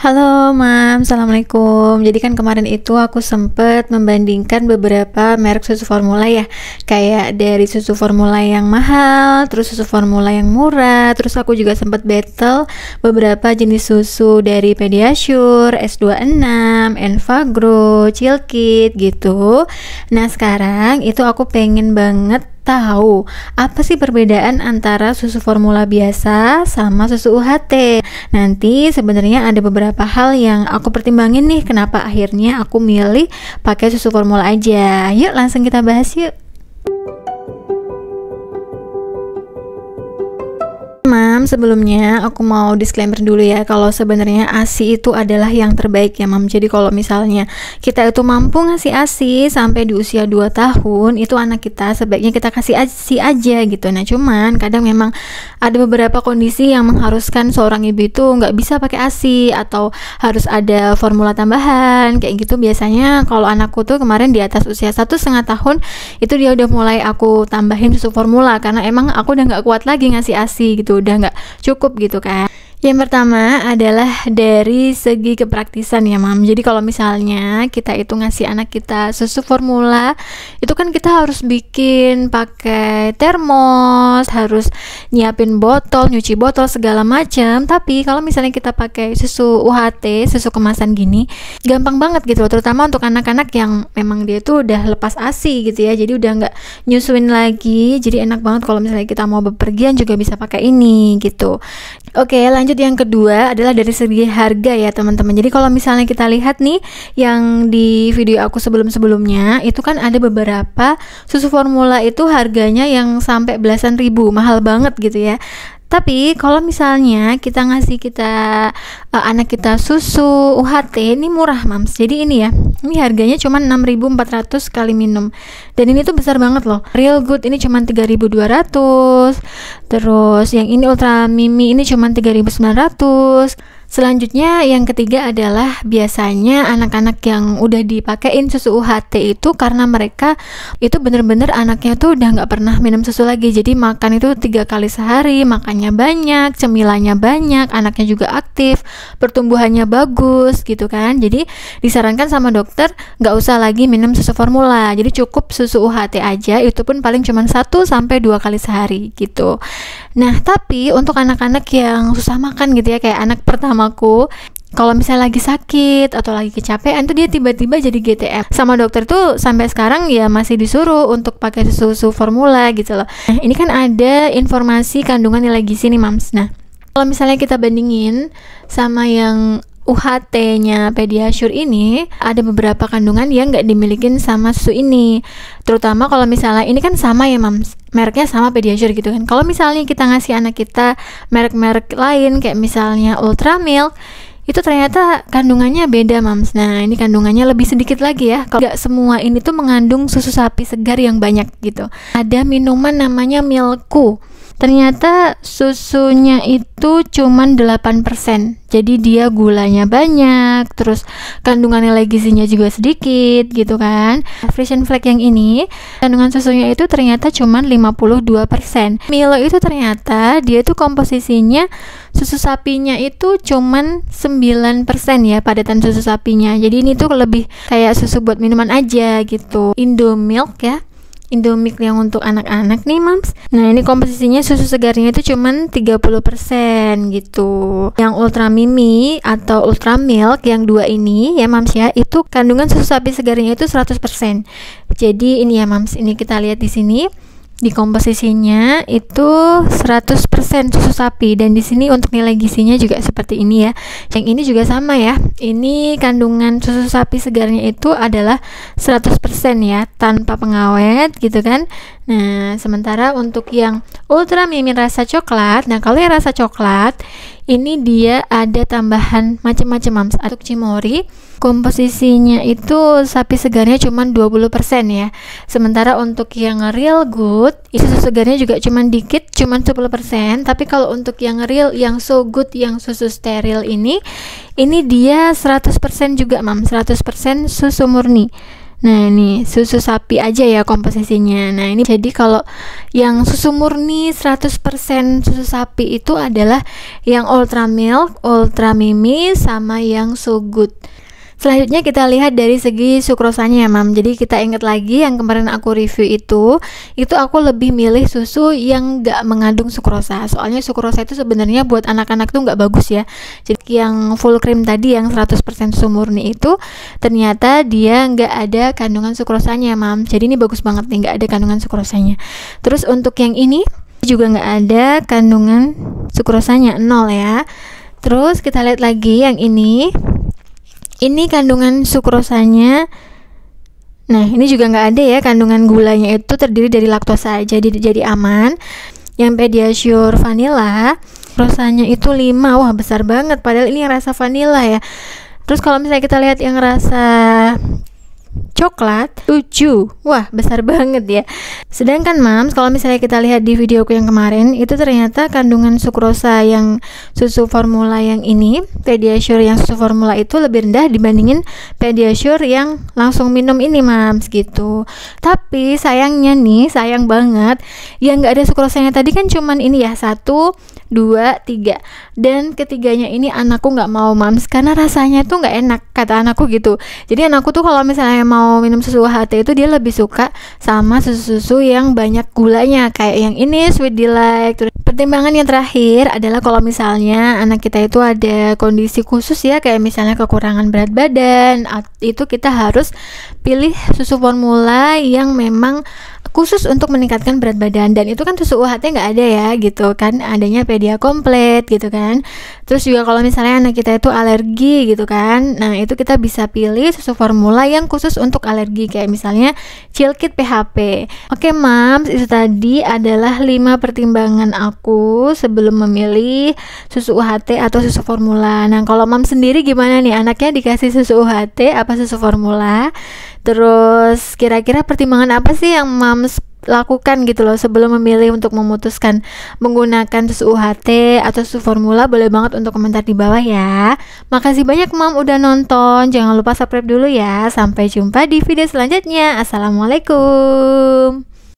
Halo Mam, Assalamualaikum. Jadi kan kemarin itu aku sempet membandingkan beberapa merek susu formula ya. Kayak dari susu formula yang mahal, terus susu formula yang murah. Terus aku juga sempet battle beberapa jenis susu dari Pediasure, S26, Enfagrow, Chilkit gitu. Nah sekarang itu aku pengen banget tahu apa sih perbedaan antara susu formula biasa sama susu UHT. Nanti sebenarnya ada beberapa hal yang aku pertimbangin nih kenapa akhirnya aku milih pakai susu formula aja. Yuk langsung kita bahas yuk. Mam, sebelumnya aku mau disclaimer dulu ya kalau sebenarnya ASI itu adalah yang terbaik ya Mam. Jadi kalau misalnya kita itu mampu ngasih ASI sampai di usia 2 tahun, itu anak kita sebaiknya kita kasih ASI aja gitu. Nah cuman kadang memang ada beberapa kondisi yang mengharuskan seorang ibu itu nggak bisa pakai ASI atau harus ada formula tambahan kayak gitu. Biasanya kalau anakku tuh kemarin di atas usia 1,5 tahun itu dia udah mulai aku tambahin susu formula karena emang aku udah nggak kuat lagi ngasih ASI gitu, udah nggak cukup gitu kan. Yang pertama adalah dari segi kepraktisan ya Mam. Jadi kalau misalnya kita itu ngasih anak kita susu formula, itu kan kita harus bikin pakai termos, harus nyiapin botol, nyuci botol segala macam. Tapi kalau misalnya kita pakai susu UHT, susu kemasan gini, gampang banget gitu. Terutama untuk anak-anak yang memang dia tuh udah lepas ASI gitu ya. Jadi udah nggak nyusuin lagi. Jadi enak banget kalau misalnya kita mau bepergian juga bisa pakai ini gitu. Oke, lanjut yang kedua adalah dari segi harga ya teman-teman. Jadi kalau misalnya kita lihat nih yang di video aku sebelum-sebelumnya itu kan ada beberapa susu formula itu harganya yang sampai belasan ribu, mahal banget gitu ya. Tapi kalau misalnya kita ngasih anak kita susu UHT ini murah Mams. Jadi ini ya, ini harganya cuma 6.400 sekali minum. Dan ini tuh besar banget loh. Real Good ini cuma 3.200. Terus yang ini Ultra Mimi ini cuma 3.900. Selanjutnya yang ketiga adalah biasanya anak-anak yang udah dipakein susu UHT itu karena mereka itu bener-bener anaknya tuh udah nggak pernah minum susu lagi. Jadi makan itu 3 kali sehari, makannya banyak, cemilannya banyak, anaknya juga aktif, pertumbuhannya bagus gitu kan. Jadi disarankan sama dokter nggak usah lagi minum susu formula. Jadi cukup susu UHT aja, itu pun paling cuma 1-2 kali sehari gitu. Nah tapi untuk anak-anak yang susah makan gitu ya, kayak anak pertamaku, kalau misalnya lagi sakit atau lagi kecapean tuh dia tiba-tiba jadi GTM. Sama dokter tuh sampai sekarang ya masih disuruh untuk pakai susu formula gitu loh. Nah ini kan ada informasi kandungan nilai gizi nih Mams. Nah kalau misalnya kita bandingin sama yang UHT-nya Pediasure ini, ada beberapa kandungan yang nggak dimilikin sama susu ini. Terutama kalau misalnya ini kan sama ya Mams, mereknya sama Pediasure gitu kan. Kalau misalnya kita ngasih anak kita merek-merek lain kayak misalnya Ultra Milk, itu ternyata kandungannya beda Mams. Nah ini kandungannya lebih sedikit lagi ya. Kalau nggak semua ini tuh mengandung susu sapi segar yang banyak gitu. Ada minuman namanya Milku. Ternyata susunya itu cuman 8%. Jadi dia gulanya banyak, terus kandungan nilai gizinya juga sedikit gitu kan. Frisian Flag yang ini kandungan susunya itu ternyata cuman 52%. Milo itu ternyata dia tuh komposisinya susu sapinya itu cuman 9% ya, padatan susu sapinya. Jadi ini tuh lebih kayak susu buat minuman aja gitu. Indomilk ya, Indomilk yang untuk anak-anak nih Mams. Nah ini komposisinya susu segarnya itu cuman 30% gitu. Yang Ultra Mimi atau Ultra Milk yang 2 ini ya Mams ya, itu kandungan susu sapi segarnya itu 100%. Jadi ini ya Mams, ini kita lihat di sini. Di komposisinya itu 100% susu sapi, dan di sini untuk nilai gizinya juga seperti ini ya. Yang ini juga sama ya. Ini kandungan susu sapi segarnya itu adalah 100% ya, tanpa pengawet gitu kan. Nah, sementara untuk yang Ultra Mimi rasa coklat, nah kalau yang rasa coklat ini dia ada tambahan macam-macam Mams. Untuk Cimory komposisinya itu sapi segarnya cuma 20% ya. Sementara untuk yang Real Good itu susu segarnya juga cuma dikit, cuma 10%. Tapi kalau untuk yang Real, yang So Good, yang susu steril ini dia 100% juga Mam, 100% susu murni. Nah ini susu sapi aja ya komposisinya. Nah ini jadi kalau yang susu murni 100% susu sapi itu adalah yang Ultra Milk, Ultra Mimi, sama yang So Good. Selanjutnya kita lihat dari segi sukrosanya ya mam. Jadi kita ingat lagi yang kemarin aku review itu aku lebih milih susu yang gak mengandung sukrosa. Soalnya sukrosa itu sebenarnya buat anak-anak tuh gak bagus ya. Jadi yang full cream tadi yang 100% susu murni itu ternyata dia gak ada kandungan sukrosanya mam. Jadi ini bagus banget nih, gak ada kandungan sukrosanya. Terus untuk yang ini juga gak ada kandungan sukrosanya, 0 ya. Terus kita lihat lagi yang ini kandungan sukrosanya. Nah ini juga nggak ada ya, kandungan gulanya itu terdiri dari laktosa aja, jadi aman. Yang Pediasure vanilla rasanya itu 5, wah besar banget, padahal ini yang rasa vanilla ya. Terus kalau misalnya kita lihat yang rasa coklat 7, wah besar banget ya. Sedangkan mams, kalau misalnya kita lihat di videoku yang kemarin, itu ternyata kandungan sukrosa yang susu formula yang ini, Pediasure yang susu formula itu lebih rendah dibandingin Pediasure yang langsung minum ini mams gitu. Tapi sayangnya nih, sayang banget yang nggak ada sukrosanya tadi kan cuman ini ya, 1, 2, 3, dan ketiganya ini anakku nggak mau mams karena rasanya tuh nggak enak, kata anakku gitu. Jadi anakku tuh kalau misalnya mau minum susu UHT itu dia lebih suka sama susu-susu yang banyak gulanya kayak yang ini Sweet Delight. Pertimbangan yang terakhir adalah kalau misalnya anak kita itu ada kondisi khusus ya, kayak misalnya kekurangan berat badan, itu kita harus pilih susu formula yang memang khusus untuk meningkatkan berat badan, dan itu kan susu UHT nggak ada ya gitu kan, adanya Pedia Komplit gitu kan. Terus juga kalau misalnya anak kita itu alergi gitu kan, nah itu kita bisa pilih susu formula yang khusus untuk alergi kayak misalnya Chilkit PHP. Oke mams, itu tadi adalah 5 pertimbangan aku sebelum memilih susu UHT atau susu formula. Nah kalau mams sendiri gimana nih, anaknya dikasih susu UHT apa susu formula? Terus kira-kira pertimbangan apa sih yang mams lakukan gitu loh sebelum memilih untuk memutuskan menggunakan susu UHT atau susu formula? Boleh banget untuk komentar di bawah ya. Makasih banyak mam udah nonton, jangan lupa subscribe dulu ya. Sampai jumpa di video selanjutnya. Assalamualaikum.